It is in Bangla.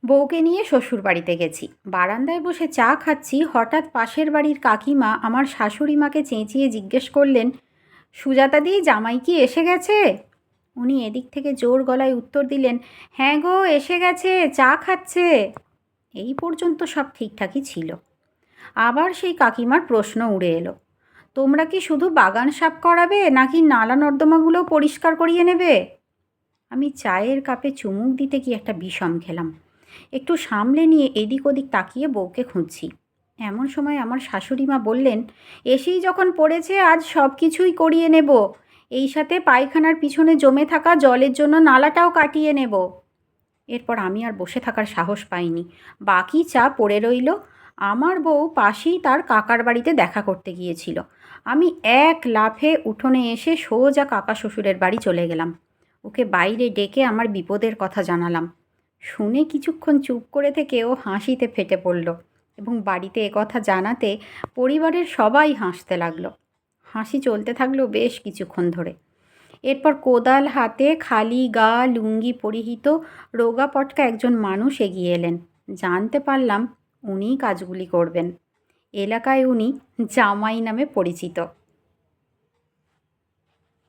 বউকে নিয়ে শ্বশুর বাড়িতে গেছি। বারান্দায় বসে চা খাচ্ছি, হঠাৎ পাশের বাড়ির কাকিমা আমার শাশুড়ি মাকে চেঁচিয়ে জিজ্ঞেস করলেন, সুজাতাদি, জামাই কি এসে গেছে? উনি এদিক থেকে জোর গলায় উত্তর দিলেন, হ্যাঁ গো, এসে গেছে, চা খাচ্ছে। এই পর্যন্ত সব ঠিকঠাকই ছিল। আবার সেই কাকিমার প্রশ্ন উড়ে এলো, তোমরা কি শুধু বাগান সাফ করাবে নাকি নালা নর্দমাগুলো পরিষ্কার করিয়ে নেবে? আমি চায়ের কাপে চুমুক দিতে গিয়ে একটা বিষম খেলাম। একটু সামলে নিয়ে এদিক ওদিক তাকিয়ে বউকে খুঁজছি। এমন সময় আমার শাশুড়ি মা বললেন, এসেই যখন পড়েছে আজ সব কিছুই করিয়ে নেব, এই সাথে পায়খানার পিছনে জমে থাকা জলের জন্য নালাটাও কাটিয়ে নেব। এরপর আমি আর বসে থাকার সাহস পাইনি। বাকি চা পড়ে রইল। আমার বউ পাশেই তার কাকার বাড়িতে দেখা করতে গিয়েছিল। আমি এক লাফে উঠোনে এসে সোজা কাকা শ্বশুরের বাড়ি চলে গেলাম। ওকে বাইরে ডেকে আমার বিপদের কথা জানালাম। শুনে কিছুক্ষণ চুপ করে থেকে ও হাসিতে ফেটে পড়ল এবং বাড়িতে একথা জানাতে পরিবারের সবাই হাসতে লাগলো। হাসি চলতে থাকলো বেশ কিছুক্ষণ ধরে। এরপর কোদাল হাতে, খালি গা, লুঙ্গি পরিহিত রোগা পটকা একজন মানুষ এগিয়ে এলেন। জানতে পারলাম উনিই কাজগুলি করবেন। এলাকায় উনি জামাই নামে পরিচিত।